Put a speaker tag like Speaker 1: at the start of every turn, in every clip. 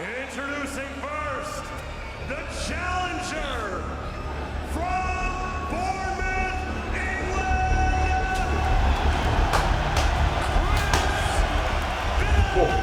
Speaker 1: Introducing first, the challenger from Bournemouth, England, Chris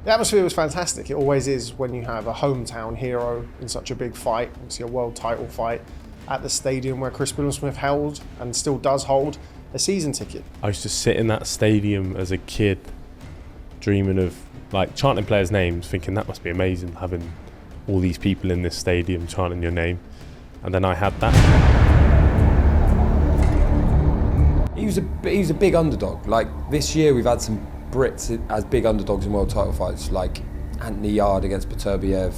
Speaker 2: The atmosphere was fantastic. It always is when you have a hometown hero in such a big fight, obviously a world title fight, at the stadium where Chris Billam-Smith held and still does hold a season ticket.
Speaker 3: I used to sit in that stadium as a kid, dreaming of like chanting players' names, thinking that must be amazing having all these people in this stadium chanting your name. And then I had that.
Speaker 4: He was a big underdog. Like this year we've had some Brits as big underdogs in world title fights, like Anthony Yard against Beterbiev.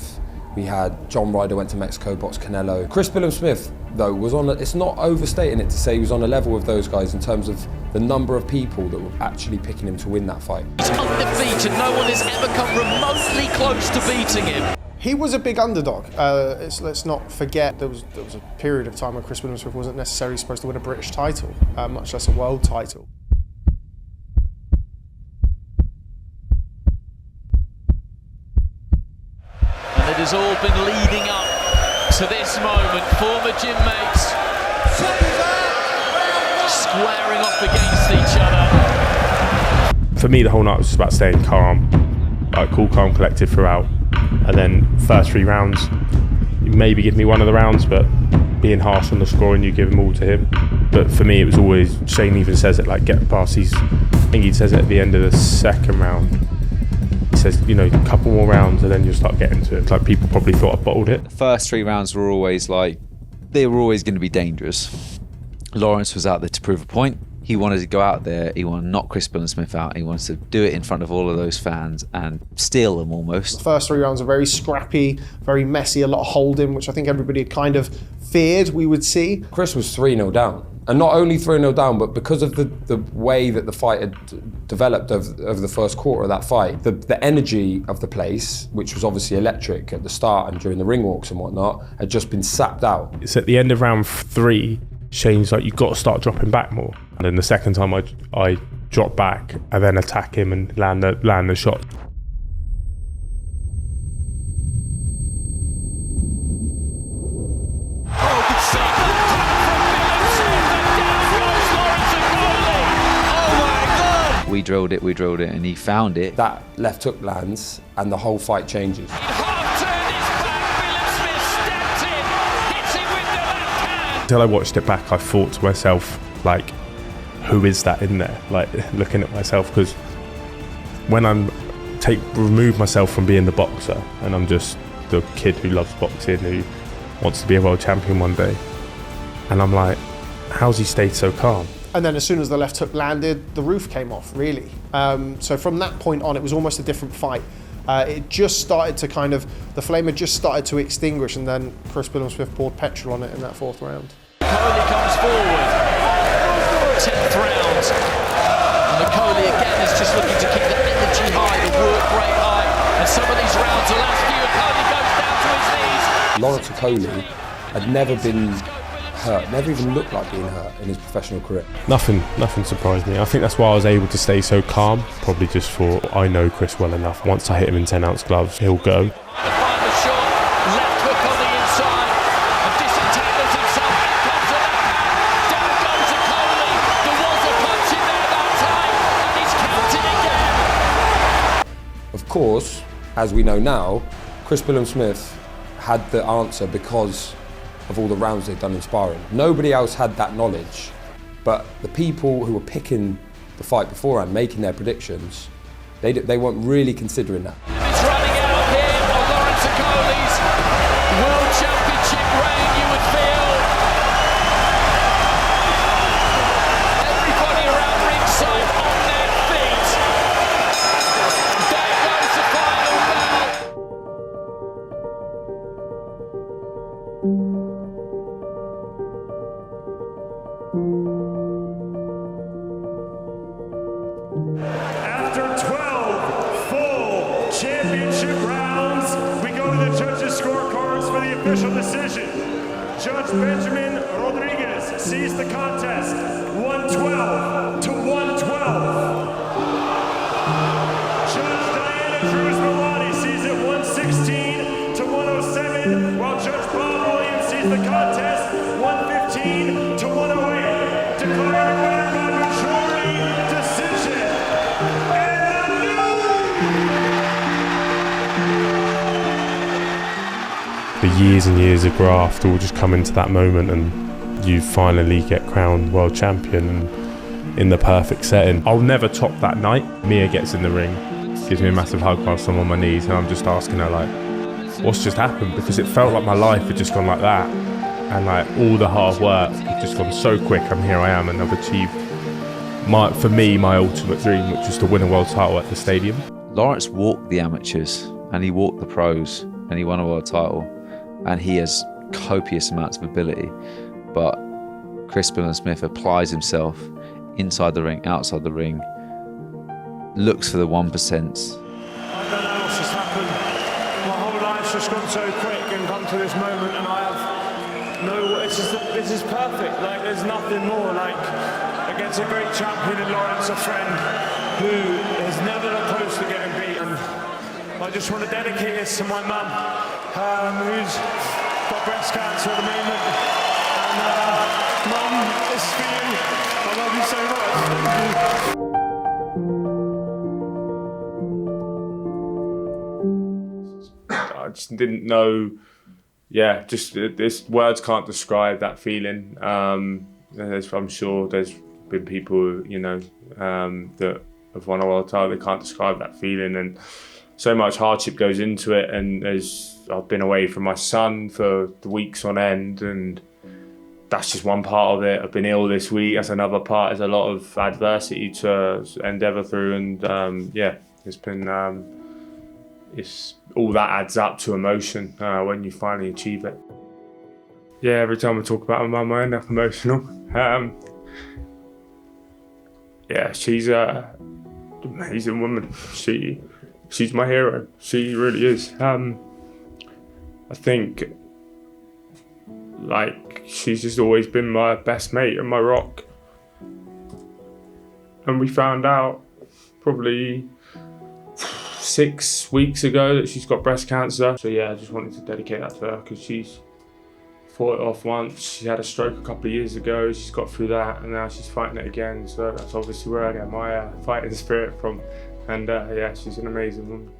Speaker 4: We had John Ryder went to Mexico, boxed Canelo. Chris Billam-Smith, though, was on. It's not overstating it to say he was on a level with those guys in terms of the number of people that were actually picking him to win that fight.
Speaker 5: He's undefeated. No one has ever come remotely close to beating him.
Speaker 2: He was a big underdog. Let's not forget there was a period of time when Chris Billam-Smith wasn't necessarily supposed to win a British title, much less a world title.
Speaker 5: It has all been leading up to this moment. Former gym mates squaring off against each other.
Speaker 3: For me, the whole night was just about staying calm, like cool, calm, collected throughout. And then first 3 rounds, you maybe give me one of the rounds, but being harsh on the scoring, you give them all to him. But for me, it was always, Shane even says it, like get past these, I think he says it at the end of the second round. He says, you know, a couple more rounds and then you'll start getting to it. It's like people probably thought I bottled it.
Speaker 6: The first 3 rounds were always like, they were always going to be dangerous. Lawrence was out there to prove a point. He wanted to go out there, he wanted to knock Chris Billam-Smith out, he wanted to do it in front of all of those fans and steal them almost.
Speaker 2: The first 3 rounds are very scrappy, very messy, a lot of holding, which I think everybody had kind of feared we would see.
Speaker 4: Chris was 3-0 down. And not only 3-0 down, but because of the way that the fight had developed over the first quarter of that fight, the energy of the place, which was obviously electric at the start and during the ring walks and whatnot, had just been sapped out.
Speaker 3: It's at the end of round 3, Shane's like, you've got to start dropping back more. And then the second time I drop back and then attack him and land the shot.
Speaker 6: We drilled it, and he found it.
Speaker 4: That left hook lands, and the whole fight changes.
Speaker 3: Until I watched it back, I thought to myself, like, who is that in there? Like, looking at myself, because when remove myself from being the boxer, and I'm just the kid who loves boxing, who wants to be a world champion one day, and I'm like, how's he stayed so calm?
Speaker 2: And then as soon as the left hook landed, the roof came off, really. So from that point on, it was almost a different fight. It just started to the flame had just started to extinguish, and then Chris Billam-Smith poured petrol on it in that 4th round.
Speaker 5: Okolie comes forward, 10th round. And Okolie again is just looking to keep the energy high, the work rate high. And some of these rounds, the last few, Okolie goes down to his knees.
Speaker 4: Lawrence Okolie had never been hurt, never even looked like being hurt in his professional career.
Speaker 3: Nothing surprised me. I think that's why I was able to stay so calm, probably just for I know Chris well enough. Once I hit him in 10-ounce gloves, he'll go.
Speaker 5: The final shot, left hook on the inside, and disentangles himself, and comes to that hand. Down goes Okolie. There was a punch in there that time, and he's counting again.
Speaker 4: Of course, as we know now, Chris Billam-Smith had the answer because of all the rounds they'd done in sparring. Nobody else had that knowledge, but the people who were picking the fight beforehand, making their predictions, they weren't really considering that.
Speaker 5: It's running out here on Lawrence Okolie's World Championship reign, you would feel. Everybody around ringside on their feet. There goes the final bell.
Speaker 1: official decision. Judge Benjamin Rodriguez sees the contest 112 to 112. Judge Diana Cruz-Milani sees it 116 to 107, while Judge Bob Williams sees the contest 115 to 108. Declaring winner by majority decision.
Speaker 3: The years and years of graft all just come into that moment, and you finally get crowned world champion in the perfect setting. I'll never top that night. Mia gets in the ring, gives me a massive hug whilst I'm on my knees, and I'm just asking her, like, what's just happened? Because it felt like my life had just gone like that, and like all the hard work had just gone so quick, and here I am, and I've achieved my ultimate dream, which was to win a world title at the stadium.
Speaker 6: Lawrence walked the amateurs and he walked the pros and he won a world title, and he has copious amounts of ability, but Chris Billam-Smith applies himself inside the ring, outside the ring, looks for the 1%.
Speaker 1: I don't know what's just happened. My whole life's just gone so quick and come to this moment, and I have no. This is perfect. Like, there's nothing more. Like, against a great champion in Lawrence, a friend who has never looked close to getting beaten. I just want to dedicate this to my mum, who's got breast cancer at the moment. And Mum, this is for you. I love you so much. Thank you.
Speaker 3: I just didn't know. Yeah, just this words can't describe that feeling. I'm sure there's been people, that have won a world title. They can't describe that feeling, and so much hardship goes into it. And I've been away from my son for weeks on end, and that's just one part of it. I've been ill this week. That's another part. There's a lot of adversity to endeavour through, and it's been. It's all that adds up to emotion when you finally achieve it. Yeah, every time I talk about my mum, I end up emotional. She's an amazing woman. She's my hero. She really is. I think, she's just always been my best mate and my rock. And we found out probably 6 weeks ago that she's got breast cancer. So I just wanted to dedicate that to her, because she's fought it off once. She had a stroke a couple of years ago. She's got through that, and now she's fighting it again. So that's obviously where I get my fighting spirit from. And she's an amazing woman.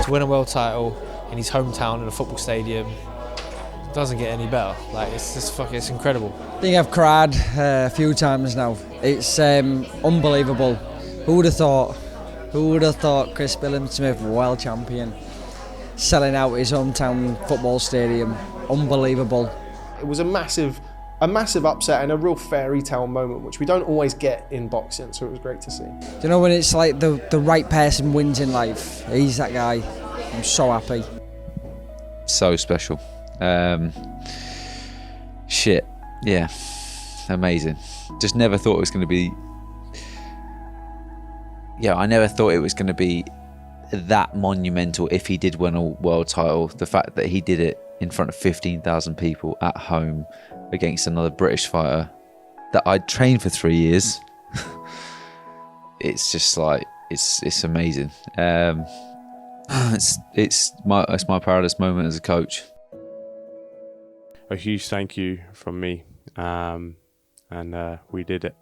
Speaker 7: To win a world title in his hometown in a football stadium doesn't get any better. Like, it's incredible.
Speaker 8: I think I've cried a few times now. It's unbelievable. Who would have thought Chris Billam-Smith, world champion, selling out his hometown football stadium? Unbelievable.
Speaker 2: It was a massive upset and a real fairy tale moment, which we don't always get in boxing, so it was great to see.
Speaker 8: Do you know when it's like the right person wins in life? He's that guy. I'm so happy.
Speaker 6: So special. Amazing. Just never thought it was going to be. I never thought it was going to be that monumental if he did win a world title. The fact that he did it in front of 15,000 people at home against another British fighter that I'd trained for 3 years. It's just it's amazing. It's my proudest moment as a coach.
Speaker 3: A huge thank you from me, and we did it.